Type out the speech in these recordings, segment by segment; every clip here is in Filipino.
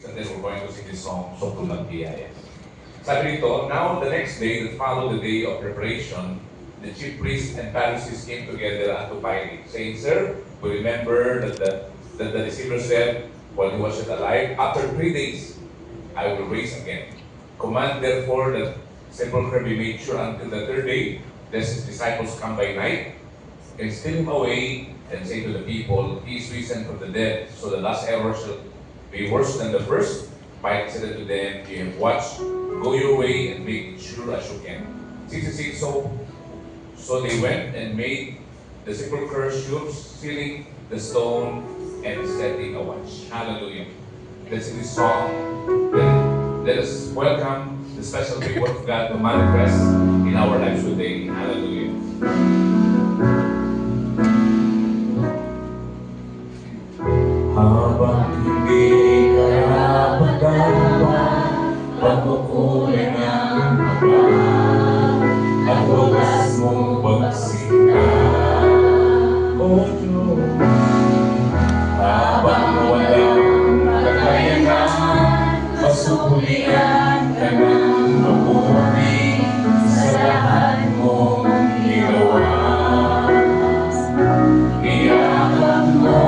And then we're going to sing this song, Sokul ng Biyaya. Sabi rito, now the next day that followed the day of preparation, the chief priests and Pharisees came together unto Pilate, saying, Sir, we remember that the deceiver said, while he was yet alive, after 3 days I will raise again. Command therefore that sepulchre be made sure until the third day, lest his disciples come by night, and steal him away, and say to the people, He is risen from the dead, so the last error shall be worse than the first. Pilate said to them, You have watched, go your way and make it sure as you can. 66, so they went and made the sepulchre sure, sealing the stone and setting a watch. Hallelujah. Let's sing this song. Then let us welcome the special favor of God to manifest in our lives today. Hallelujah. Habang hindi karapat-dapat, pagkukulang ang kapal, at wagas mong pagsikat, O Diyos. Habang walang kakayanan, masukulian ka ng mabuti sa lahat mong ginawa. Iyakap mo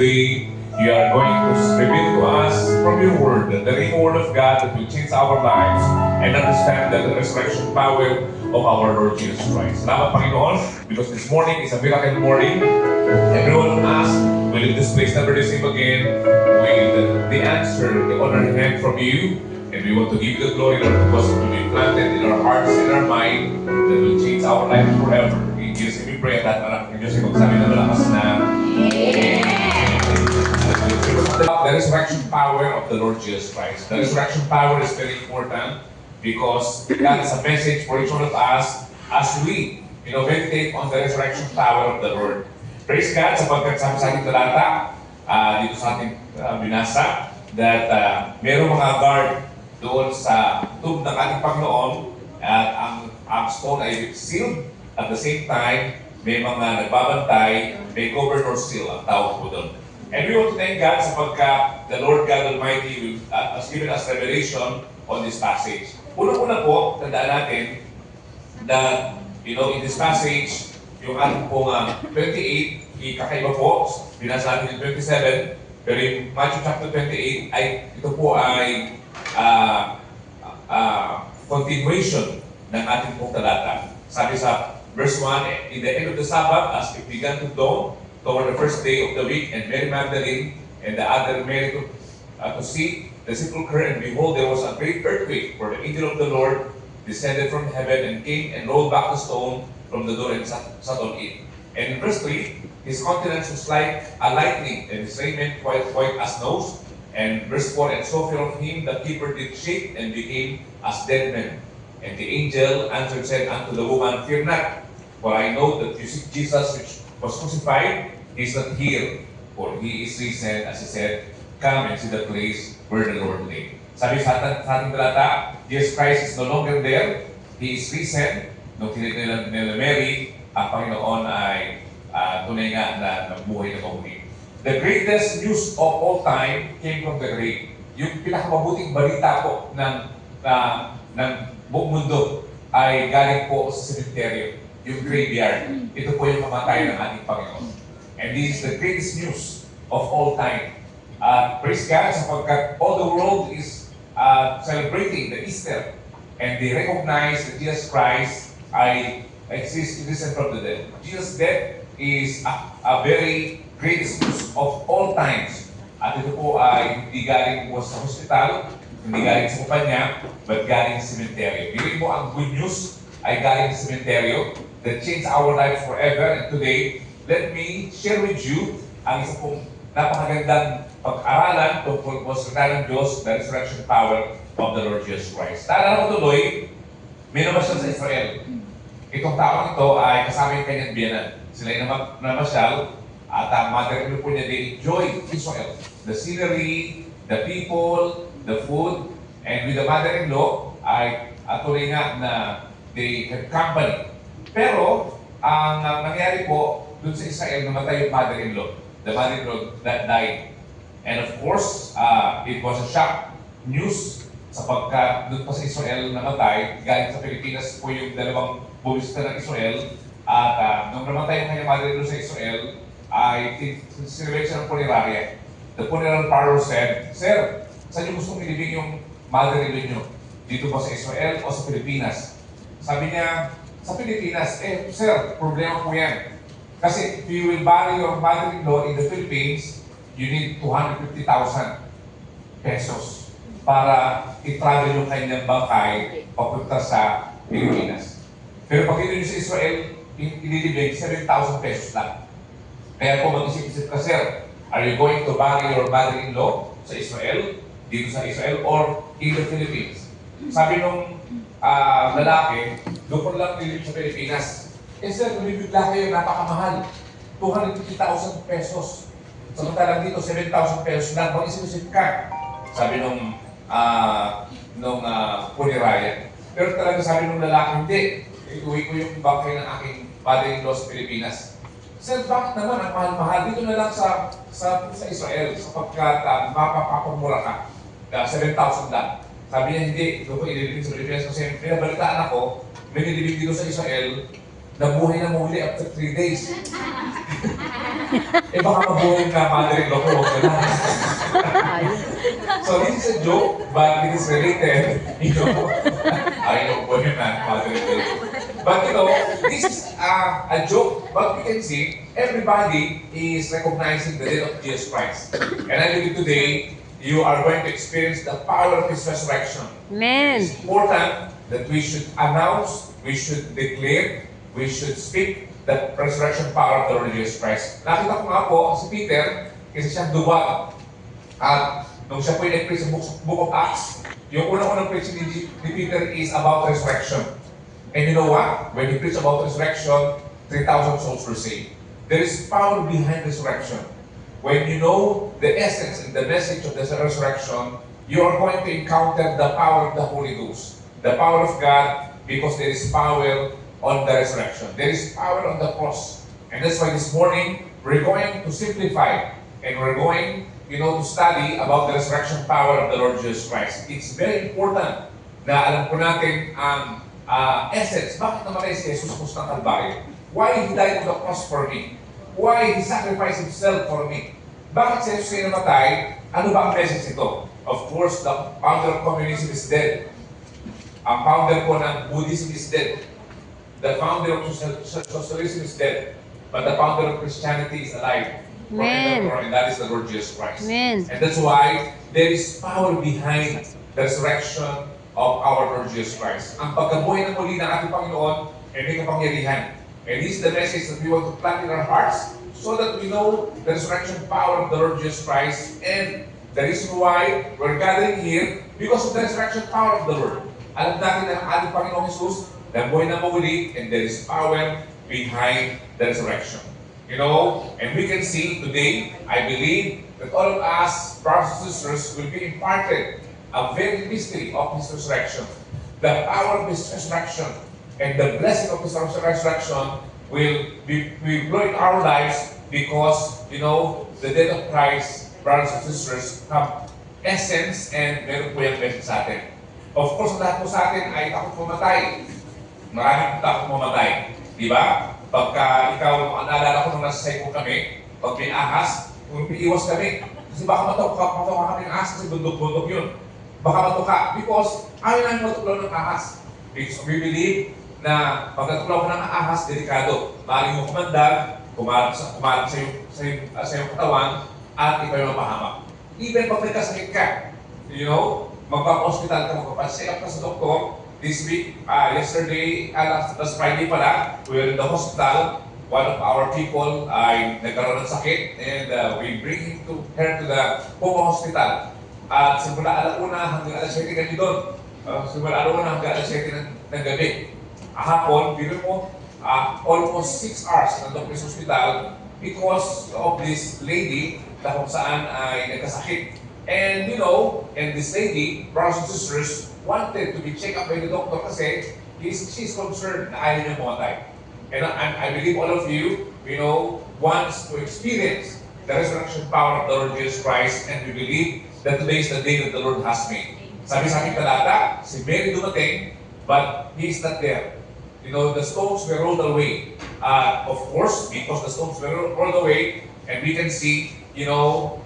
today, you are going to reveal to us from your word, the living word of God that will change our lives and understand the resurrection power of our Lord Jesus Christ. Salamat Panginoon, because this morning is a miracle morning. Everyone asked, will this place never the same again? Will the answer, the honor and hand from you? And we want to give you the glory, Lord, because it will be planted in our hearts and our mind that will change our life forever. In Jesus' name we pray at anak ng Diyos ay magsabi na malakas na the resurrection power of the Lord Jesus Christ. The resurrection power is very important because God has a message for each one of us as we meditate on the resurrection power of the Lord. Praise God sapagkat sabi sa ating talata dito sa ating binasa that mayroong mga guard doon sa tomb ng ating Panginoon at ang stone ay sealed. At the same time, may mga nagbabantay, may governor seal ang tawag po doon. And we want to thank God sapagkat the Lord God Almighty has given us revelation on this passage. Unang-una po, tandaan natin that, in this passage, yung ating pong 28, kakaiba po, binasa natin yung 27, pero yung Matthew chapter 28, ito po ay continuation ng ating pong talata. Sabi sa verse 1, in the end of the Sabbath, as it began to dawn, toward the first day of the week, and Mary Magdalene and the other Mary to see the sepulchre, and behold, there was a great earthquake, for the angel of the Lord descended from heaven and came and rolled back the stone from the door and sat on it. And in verse 3, his countenance was like a lightning, and his raiment white as snow. And verse 4, and so fear of him the keeper did shake and became as dead men. And the angel answered said unto the woman, Fear not, for I know that you seek Jesus which was crucified. He is not here, for he is risen, as he said, come and see the place where the Lord lay. Sabi sa ating talata, Jesus Christ is no longer there. He is risen. Nung tinignan nila Mary, ang Panginoon ay tunay nga na nabuhay na muli. The greatest news of all time came from the grave. Yung pinakamabuting balita po ng buong mundo ay galing po sa cemetery, yung graveyard. Ito po yung kamatayan ng ating Panginoon. And this is the greatest news of all time. Praise God, sapagkat all the world is celebrating the Easter, and they recognize that Jesus Christ exists from the dead. Jesus' death is a very greatest news of all times. At ito po ay hindi galing po sa hospital, hindi galing sa kumpanya, but galing sa sementeryo. Bigyan mo ang good news ay galing sa sementeryo that changed our life forever. And today, let me share with you ang isa pong napakagandang pag-aralan tungkol po sa salita ng Diyos, the resurrection power of the Lord Jesus Christ. Taalala ko tuloy, may namasyal sa Israel. Itong taong ito ay kasama yung kanyang biyanan. Sila ay namasyal at ang mother-in-law po niya, they enjoyed Israel. The scenery, the people, the food, and with the mother-in-law ay tuloy nga na they have company. Pero, ang nangyari po, dun sa Israel, namatay yung mother-in-law. The mother-in-law that died. And of course, it was a shock news sapagkat doon pa sa Israel namatay, galing sa Pilipinas po yung dalawang bumisita ng Israel. At nung namatay yung kanyang mother-in-law sa Israel, ay sinilay siya ng punerarya. The funeral parlor said, Sir, saan niyo gustong ilibing yung mother-in-law niyo? Dito ba sa Israel o sa Pilipinas? Sabi niya, sa Pilipinas. Sir, problema po yan. Kasi if you will bury your mother-in-law in the Philippines, you need 250,000 pesos para i-travel yung kanyang bangkay papunta sa Pilipinas. Pero pag ito nyo sa Israel, ililibig 7,000 pesos lang. Kaya po mag-isip-isip ka, Sir, are you going to bury your mother-in-law sa Israel, dito sa Israel, or in the Philippines? Sabi nung lalaki, doon ko lang nilibig sa Pilipinas. Sir, nilibig lang kayo, napakamahal. 250,000 pesos. Samantalang dito, 7,000 pesos lang. Mag-isip-isip ka. Sabi nung punerarya. Pero talaga sabi nung lalaki, hindi. Iuwi ko yung bangkay ng aking mother-in-law sa Pilipinas. Sir, bakit naman ang mahal-mahal? Dito na lang sa Israel, sapagkat mapapapamura ka. 7,000 lang. Sabi niya, hindi. Ito ko ililibig sa Pilipinas kasi pinabalitaan ako, may nilibig dito sa Israel, nabuhay na muli after 3 days. Baka mabuhay ka, mother-in-law ko, huwag ka lang. So this is a joke, but it is related. I know po yun na, mother-in-law. But this is a joke, but we can see everybody is recognizing the death of Jesus Christ. And I believe today, you are going to experience the power of His resurrection. Amen. It's important that we should announce, we should declare, we should speak the resurrection power of the Lord Jesus Christ. Nakita ko nga po si Peter, kasi siyang duwag. At nung siya po yung nag-preach sa Book of Acts, yung unang-unang preach ni Peter is about resurrection. And you know what? When he preached about resurrection, 3,000 souls were saved. There is power behind resurrection. When you know the essence and the message of the resurrection, you are going to encounter the power of the Holy Ghost. The power of God, because there is power on the resurrection. There is power on the cross. And that's why this morning, we're going to simplify and we're going to study about the resurrection power of the Lord Jesus Christ. It's very important na alam po natin ang essence. Bakit namatay si Jesus sa Kalbaryo? Why He died on the cross for me? Why He sacrificed Himself for me? Bakit si Jesus ay namatay? Ano ba ang message ito? Of course, the founder of communism is dead. Ang founder po ng Buddhism is dead. The founder of socialism is dead. But the founder of Christianity is alive. Amen. And that is the Lord Jesus Christ. Amen. And that's why there is power behind the resurrection of our Lord Jesus Christ. Ang pagkabuhay ng muli ng ating Panginoon ay may kapangyarihan. And this is the message that we want to plant in our hearts so that we know the resurrection power of the Lord Jesus Christ. And the reason why we're gathering here, because of the resurrection power of the Lord. Alam natin na ang ating Panginoong Jesus na buhay na muli, and there is power behind the resurrection. And we can see today, I believe, that all of us, brothers and sisters, will be imparted a very mystery of His resurrection. The power of His resurrection and the blessing of His resurrection will blow in our lives because, the death of Christ, brothers and sisters, have essence and meron po yung message sa atin. Of course, lahat po sa atin ay takot mamatay. Maraming takot mamatay. Di ba? Pagka ikaw, naalala ko nung nasa Saigon kami, pag may ahas, iwas kami. Kasi baka matuka kami ng ahas kasi bundok-bundok yun. Baka matuka. Because ayaw namin matuklaw ng ahas. Because we believe na pag natuklaw ka ng ahas, delikado. Maaaring mo kumandal, kumalat sa iyong katawan, at ikaw yung mapahamak. Even pag may kasakit ka, magpapa-hospital ka, magpapa-check up ka sa doktor. This week, yesterday, last Friday pala, we were in the hospital. One of our people ay nagkaroon ng sakit and we bring her to the Puma Hospital. At simula alauna hanggang alas 7 kami doon. Simula alauna hanggang alas 7 ng gabi. Hapon, biro mo, almost 6 hours nandun sa hospital because of this lady na kung saan ay nagkasakit. And and this lady, brothers and sisters, wanted to be checked up by the doctor kasi she's concerned na ayaw niya pumatay. And I believe all of you, wants to experience the resurrection power of the Lord Jesus Christ, and we believe that today is the day that the Lord has made. Sabi sa aking talata, si Mary dumating, but He is not there. The stones were rolled away. Of course, because the stones were rolled away, and we can see,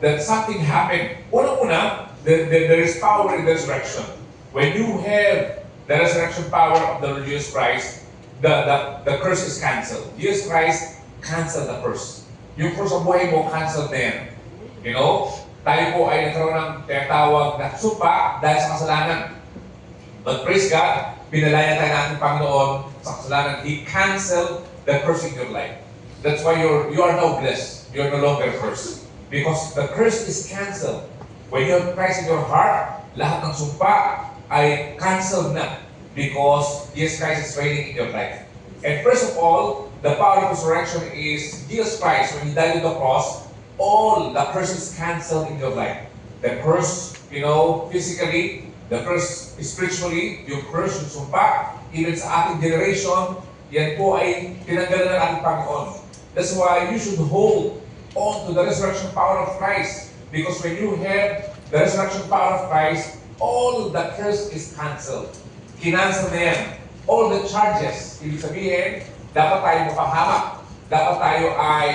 that something happened. Una-una, there is power in the resurrection. When you have the resurrection power of the Lord Jesus Christ, the curse is cancelled. Jesus Christ canceled the curse. Yung curse sa buhay mo, cancelled na yan. Tayo po ay nagkaroon ng tinatawag na sumpa dahil sa kasalanan. But praise God, pinalaya tayo natin Panginoon sa kasalanan. He canceled the curse in your life. That's why you are now blessed. You are no longer cursed. Because the curse is cancelled. When you have Christ in your heart, lahat ng sumpa ay cancelled na because Jesus Christ is reigning in your life. And first of all, the power of resurrection is Jesus Christ. When He died on the cross, all the curses cancelled in your life. The curse, physically, the curse spiritually, yung curse, yung sumpa, even sa ating generation, yan po ay tinanggalan ng ating Panginoon. That's why you should hold on to the resurrection power of Christ. Because when you have the resurrection power of Christ, all the curse is cancelled. Kinancel na yan. All the charges, ibig sabihin, dapat tayo mapahamak. Dapat tayo ay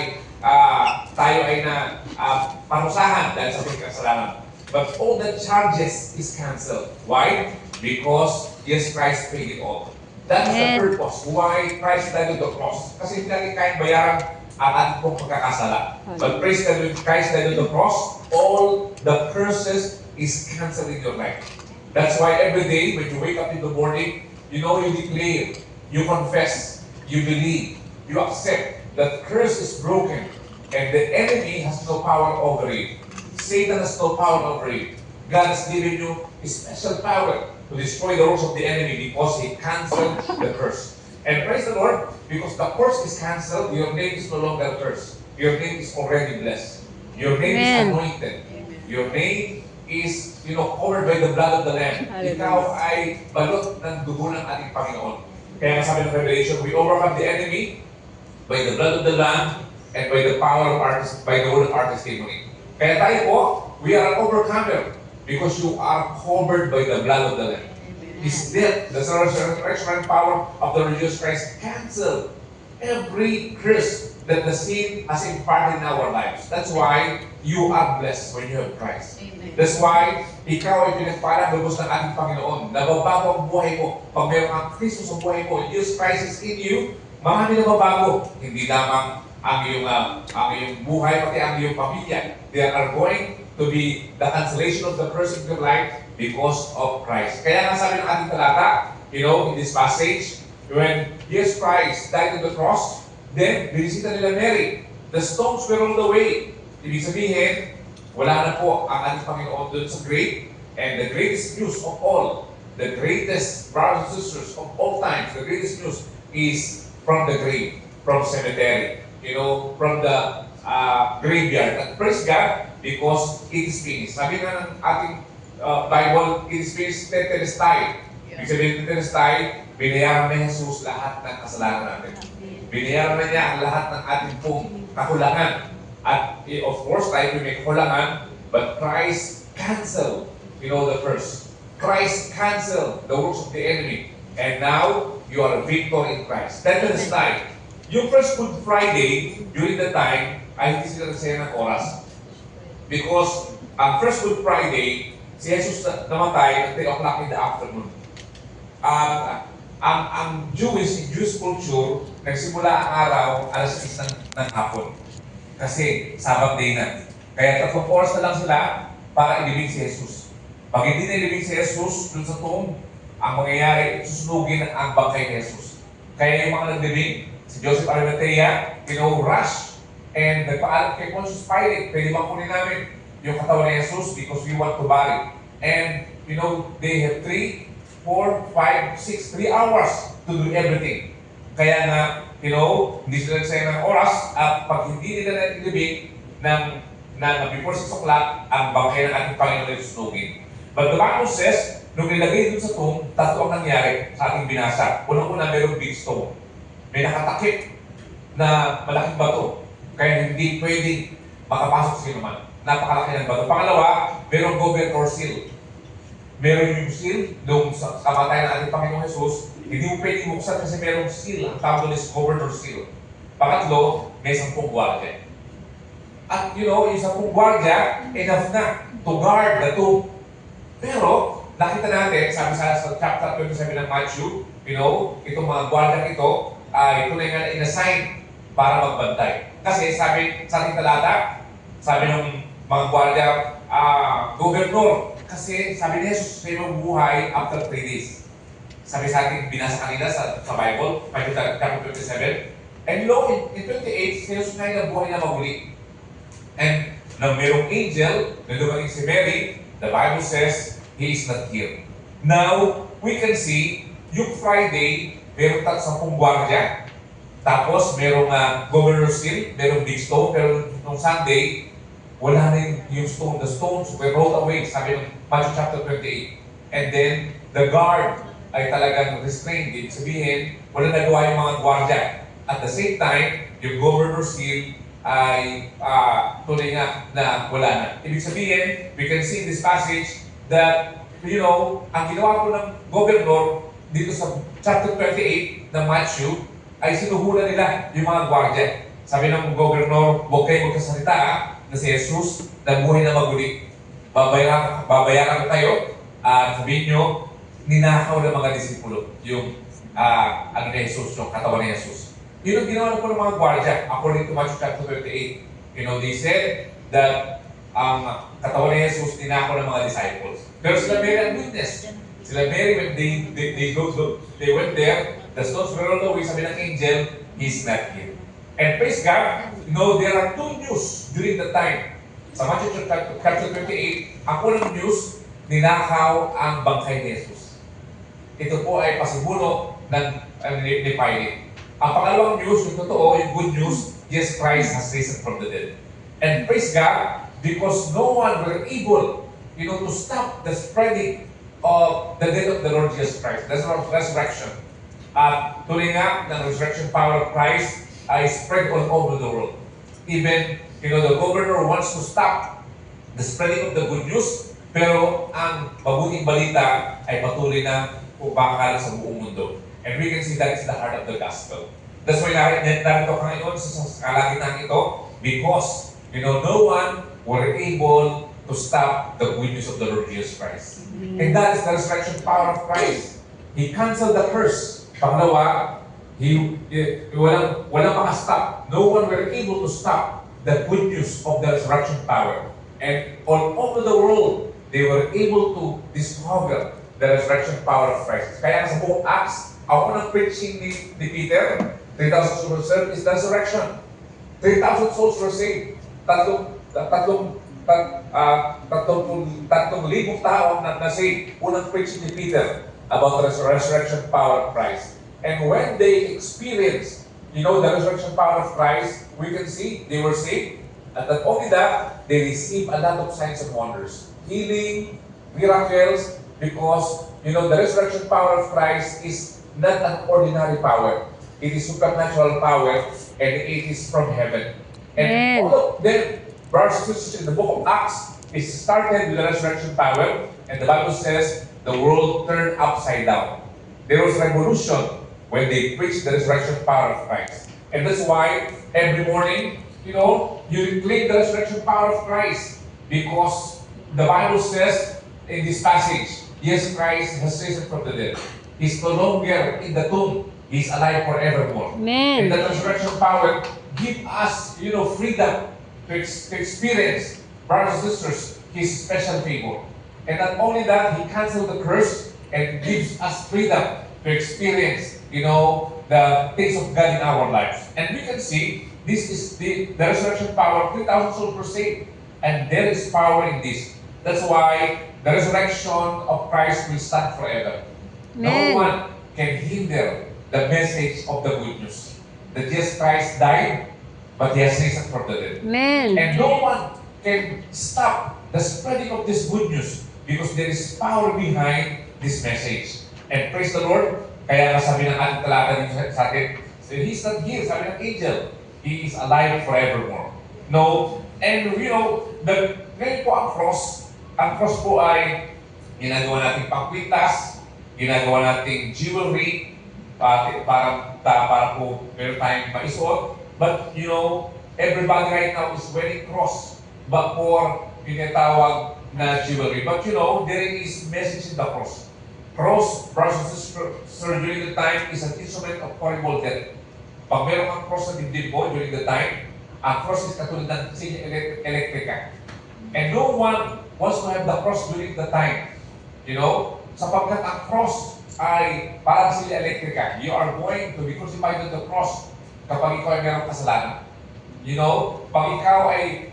parusahan dahil sa ating kasalanan. But all the charges is cancelled. Why? Because Jesus Christ paid it all. That is the purpose why Christ died on the cross. Kasi hindi natin kayang bayaran ang ating pong pagkakasala. But praise God, when Christ died on the cross, all the curses is cancelled in your life. That's why every day when you wake up in the morning, you declare, you confess, you believe, you accept that curse is broken and the enemy has no power over it. Satan has no power over it. God has given you a special power to destroy the works of the enemy because He canceled the curse. And praise the Lord, because the curse is cancelled, your name is no longer cursed. Your name is already blessed. Your name is anointed. Your name is, covered by the blood of the Lamb. Ikaw ay balot ng dugo ng ating Panginoon. Kaya sabi ng Revelation, we overcome the enemy by the blood of the Lamb and by the power of by the word of our testimony. Kaya tayo po, we are an overcomer because you are covered by the blood of the Lamb. His death, the resurrection power of the Lord Jesus Christ, cancel every curse that the sin has imparted in our lives. That's why you are blessed when you have Christ. Amen. That's why ikaw ay pinagpala lubos ng ating Panginoon. Nababago ang buhay mo. Pag mayroon ang Kristo sa buhay mo, Jesus Christ is in you, marami na mabago. Hindi lamang ang iyong buhay, pati ang iyong pamilya. They are going to be the cancellation of the curse of your life because of Christ. Kaya nga sabi ng ating talata, in this passage, when Jesus Christ died on the cross, then binisita nila Mary. The stones were rolled away. Ibig sabihin, wala na po ang ating Panginoon doon sa grave. And the greatest news of all, the greatest brothers and sisters of all times, the greatest news is from the grave, from cemetery, from the graveyard. And praise God, because it is finished. Sabi nga ng ating Bible, it is finished, tetelestai. Ibig sabihin, tetelestai, binayaran na Jesus lahat ng kasalanan natin. Binayaran na niya ang lahat ng ating pong kakulangan. At of course, tayo may kakulangan, but Christ canceled, the curse. Christ canceled the works of the enemy. And now, you are a victor in Christ. Tetelestai. Yung first Good Friday, during the time, ay hindi sila nagsaya ng oras. Because ang first Good Friday, si Jesus namatay at 3 o'clock in the afternoon. Ang Jewish culture, nagsimula ang araw alas 6 ng hapon. Kasi Sabbath day na. Kaya 3 oras na lang sila para ilibing si Jesus. Pag hindi na ilibing si Jesus dun sa tomb, ang mangyayari, susunugin ang bangkay ni Jesus. Kaya yung mga naglibing, si Joseph Arimathea, rush and nagpaalam kay Pontius Pilate, pwede bang kunin namin yung katawan ni Jesus because we want to bury. And, they have 3, 4, 5, 6, 3 hours to do everything. Kaya nga, hindi sila nagsayang ng oras at pag hindi nila nailibing before 6 o'clock, ang bangkay ng ating Panginoon ay susunugin. But the Bible says, nung nilagay dun sa tomb, 3 ang nangyari sa ating binasa. Unang-una, mayroong big stone. May nakatakip na malaking bato. Kaya hindi pwedeng makapasok sa inuman. Napakalaki ng bato. Pangalawa, mayroong governor seal. Meron yung seal nung sa kamatay ng ating Panginoong Jesus, hindi mo pwedeng buksan kasi merong seal. Ang tawag doon is governor seal. Pangatlo, may 10 gwardiya. At yung 10 gwardiya, enough na to guard the tomb. Pero, nakita natin, sabi sa chapter 27 ng Matthew, itong mga gwardiya ito, ito na yung inassign para magbantay. Kasi sabi sa ating talata, sabi ng mga gwardiya, gobernador, kasi sabi ni Jesus, kayo mabubuhay after 3 days. Sabi sa ating binasa kanina sa Bible, Matthew chapter 27, and lo, in 28, si Jesus na buhay na maguli. And nang mayroong angel na dumating si Mary, the Bible says, he is not here. Now, we can see, yung Friday, meron 10 gwardiya. Tapos, merong governor seal, merong big stone, pero nung Sunday, wala na yung stone. The stones were rolled away, sabi ng Matthew chapter 28. And then, the guard ay talagang restrained. Ibig sabihin, wala nagawa yung mga gwardiya. At the same time, yung governor seal ay tunay nga na wala na. Ibig sabihin, we can see in this passage that, ang ginawa po ng governor dito sa chapter 28 ng Matthew, ay sinuhula nila yung mga gwardiya. Sabi ng governor, huwag kayong magkasalita na si Jesus na buhay na maguli. Babayaran ko tayo at sabihin nyo, ninakaw ng mga disipulo yung ni Jesus, yung katawan ni Jesus. Yun ang ginawa po ng mga gwardiya according to Matthew chapter 28. They said that ang katawan ni Jesus ninakaw ng mga disciples. Pero sila Mary ang witness. Sila Mary, when they went there, the stones were rolled away, sabi ng angel, he's not here. And praise God, there are 2 news during the time. Sa Matthew chapter 28, ang unang news, ninakaw ang bangkay ni Jesus. Ito po ay pasimuno ni Pilate. Ang pangalawang news, yung totoo, yung good news, Jesus Christ has risen from the dead. And praise God, because no one were able, to stop the spreading of the death of the Lord Jesus Christ. That's our resurrection. At tuloy nga ng resurrection power of Christ ay spread all over the world. Even, the governor wants to stop the spreading of the good news, pero ang mabuting balita ay patuloy na pumabakal sa buong mundo. And we can see that is the heart of the gospel. That's why narito ka ngayon sa kalagitnaan ito, because, no one were able to stop the good news of the Lord Jesus Christ. And that is the resurrection power of Christ. He canceled the curse. Pangalawa, walang makastop. No one were able to stop the good news of the resurrection power. And all over the world, they were able to discover the resurrection power of Christ. Kaya sa buong Acts, ang unang preaching ni Peter, 3,000 souls were saved, is the resurrection. 3,000 souls were saved. Tatlong libong tao na saved. Unang preaching ni Peter about the resurrection power of Christ. And when they experienced, the resurrection power of Christ, we can see they were saved. And not only that, they received a lot of signs and wonders. Healing, miracles, because, the resurrection power of Christ is not an ordinary power. It is supernatural power, and it is from heaven. And all of them, brothers and sisters, in the book of Acts, it started with the resurrection power, and the Bible says the world turned upside down. There was revolution when they preached the resurrection power of Christ. And that's why every morning, you claim the resurrection power of Christ, because the Bible says in this passage, Jesus Christ has risen from the dead. He's no longer in the tomb. He's alive forevermore. Amen. And the resurrection power give us, freedom to experience, brothers and sisters, His special favor. And not only that, He canceled the curse and gives us freedom to experience, the things of God in our lives. And we can see, this is the resurrection power. 3,000 souls were saved. And there is power in this. That's why the resurrection of Christ will stand forever. No Amen. one can hinder the message of the good news. That Jesus Christ died, but He has risen from the dead. Amen. And no one can stop the spreading of this good news, because there is power behind this message. And praise the Lord, kaya sabi ng ating talata dito sa atin, so He's not here, sabi ng angel, He is alive forevermore. No, and ngayon po ang cross po ay ginagawa nating pangkwitas, ginagawa nating jewelry, para po meron tayong maisuot. But, everybody right now is wearing cross, but for tinatawag na jewelry. But, there is message in the cross. Cross, brothers and sisters, during the time is an instrument of horrible death. Pag meron kang cross sa dibdib mo during the time, ang cross is katulad ng sinya elektrika. And no one wants to have the cross during the time. Sapagkat ang cross ay parang sinya elektrika. You are going to be crucified on the cross kapag ikaw ay merong kasalanan. Pag ikaw ay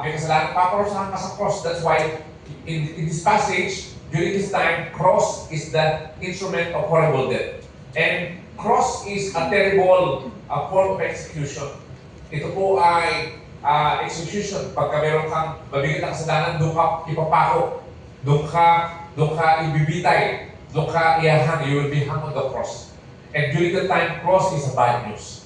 may kasalanan, paparusahan ka sa cross. That's why in this passage, during this time, cross is the instrument of horrible death. And cross is a terrible form of execution. Ito po ay execution. Pagka meron kang mabigat na kasalanan, doon ka ipapako. Doon ka ibibitay. Doon ka iahang. You will be hung on the cross. And during the time, cross is a bad news.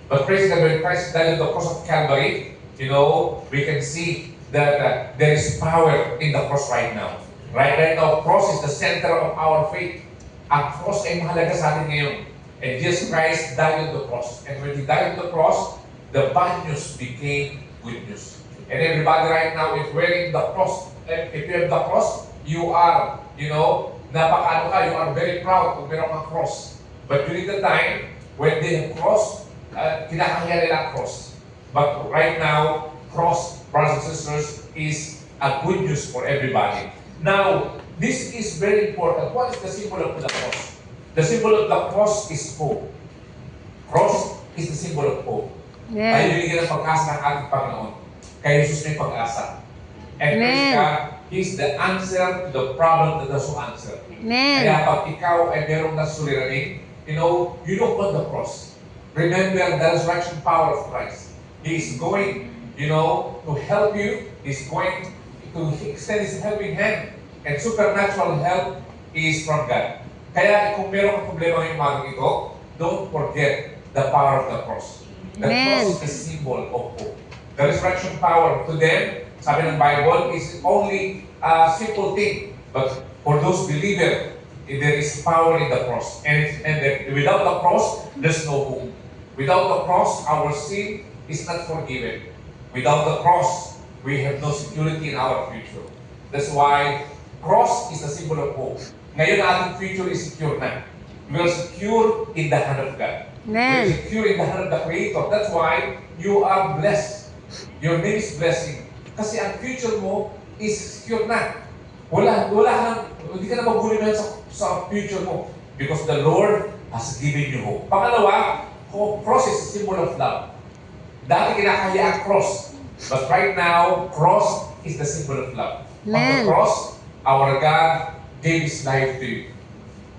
But praise God, when Christ died on the cross of Calvary, we can see that there is power in the cross right now. Right now, cross is the center of our faith. Ang cross ay mahalaga sa atin ngayon. And Jesus Christ died on the cross. And when He died on the cross, the bad news became good news. And everybody right now is wearing the cross. And if you have the cross, you are, you are very proud kung meron kang cross. But during the time, when they have cross, kinakahiya nila ang cross. But right now, cross, brothers and sisters, is a good news for everybody. Now, this is very important. What is the symbol of the cross? The symbol of the cross is hope. Cross is the symbol of hope. Tayo binigyan ng pag-asa ng ating Panginoon. Kay Jesus may pag-asa. And praise God, He's the answer to the problem that does not answer. Kaya pag ikaw ay merong nasuliranin, you look on the cross. Remember the resurrection power of Christ. He is going, to help you. He's going to extend His helping hand. And supernatural help is from God. Kaya kung meron kang problema ngayong umagang ito, don't forget the power of the cross. The cross is a symbol of hope. The resurrection power to them sabi ng Bible, is only a simple thing. But for those believers, there is power in the cross. Without the cross, there's no hope. Without the cross, our sin is not forgiven. Without the cross, we have no security in our future. That's why cross is the symbol of hope. Ngayon, ating future is secure na. We are secure in the hand of God. We are Amen. secure in the hand of the Creator. That's why you are blessed. Your name is blessing. Kasi ang future mo is secure na. Hindi ka na magulinan sa future mo. Because the Lord has given you hope. Pangalawa, cross is a symbol of love. Dati kinakaya ang cross. But right now, cross is the symbol of love. On the Amen. cross, our God gave His life to you.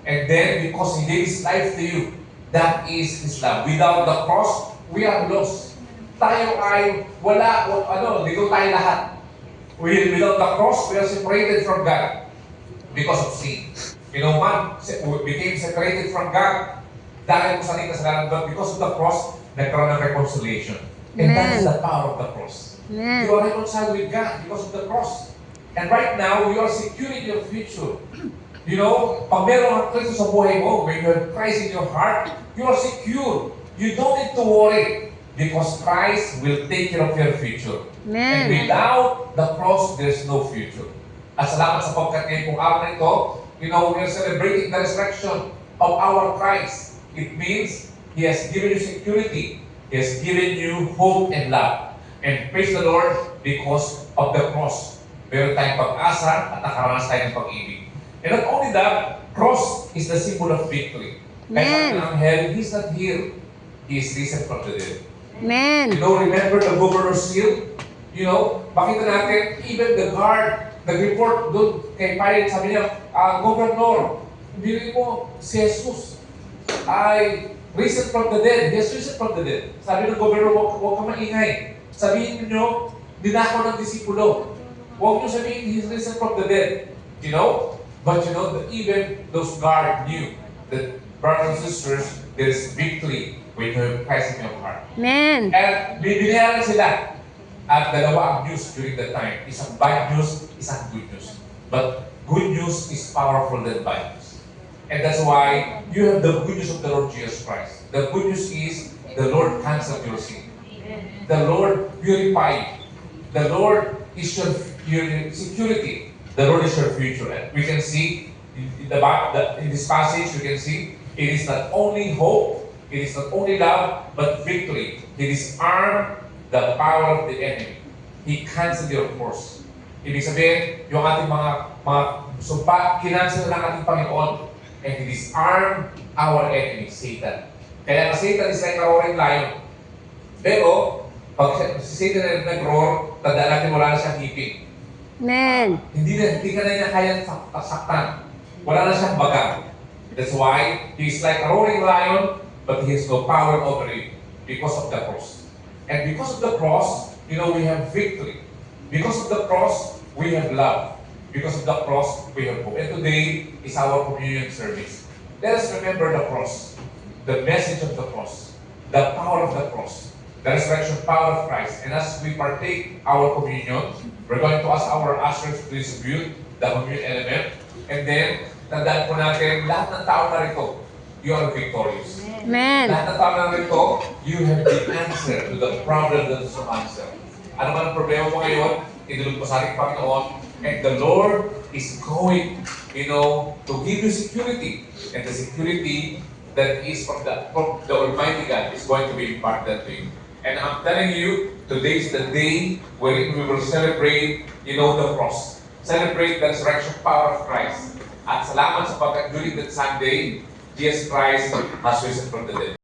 And then, because He gave His life to you, that is His love. Without the cross, we are lost. Tayo ay ligaw tayo lahat. Without the cross, we are separated from God because of sin. Man became separated from God dahil kung saan kasalanan, but because of the cross, nagkaroon ng reconciliation. And that is the power of the cross. Amen. You are reconciled with God because of the cross. And right now, you are secure in your future. Pag meron ang Kristo sa buhay mo, when you have Christ in your heart, you are secure. You don't need to worry because Christ will take care of your future. And Amen. without the cross, there's no future. At salamat sa pagkat kung araw na ito, we are celebrating the resurrection of our Christ. It means He has given you security. He has given you hope and love. And praise the Lord because of the cross. Meron tayong pag-asa at nakaranas tayo ng pag-ibig. And not only that, cross is the symbol of victory. Kaya sabi ng anghel, He's not here. He is risen from the dead. Amen. Remember the governor's seal? Makita natin, even the guard, nag-report doon kay Pilate, sabi niya, Governor, bili mo si Jesus ay risen from the dead. He has risen from the dead. Sabi ng governor, huwag ka maingay. Sabihin niyo, dinako ng disipulo. Huwag niyo sabihin, He's risen from the dead. But that even those guards knew that, brothers and sisters, there is victory when you have Christ in your heart. Amen. And bibigyan sila. At dalawa ang news during that time. Isang bad news, isang good news. But good news is powerful than bad news. And that's why you have the good news of the Lord Jesus Christ. The good news is the Lord canceled your sin. The Lord purified. The Lord is your security. The Lord is your future. And we can see in this passage, we can see it is not only hope, it is not only love, but victory. He disarmed the power of the enemy. He canceled your force. Ibig sabihin, yung ating mga sumpa, kinancel ng ating Panginoon. And He disarmed our enemy, Satan. Kaya Satan is like a roaring lion. Pero, pag si Satan na nag-roar, tandaan natin wala na siyang hipin. Amen. Hindi ka na niya kayang saktan. Wala na siyang baga. That's why He is like a roaring lion, but He has no power over you because of the cross. And because of the cross, we have victory. Because of the cross, we have love. Because of the cross, we have hope. And today is our communion service. Let us remember the cross, the message of the cross, the power of the cross, the resurrection power of Christ. And as we partake our communion, we're going to ask our ushers to distribute the communion element. And then, tandaan po natin, lahat ng tao na rito, you are victorious. Amen. Lahat ng tao na rito, you have the answer to the problem that is your answer. Ano man ang problema mo ngayon, idulog mo sa ating Panginoon, and the Lord is going, to give you security. And the security that is from the Almighty God is going to be imparted to you. And I'm telling you, today is the day wherein we will celebrate, the cross. Celebrate the resurrection power of Christ. At salamat sa pagkat during that Sunday, Jesus Christ has risen from the dead.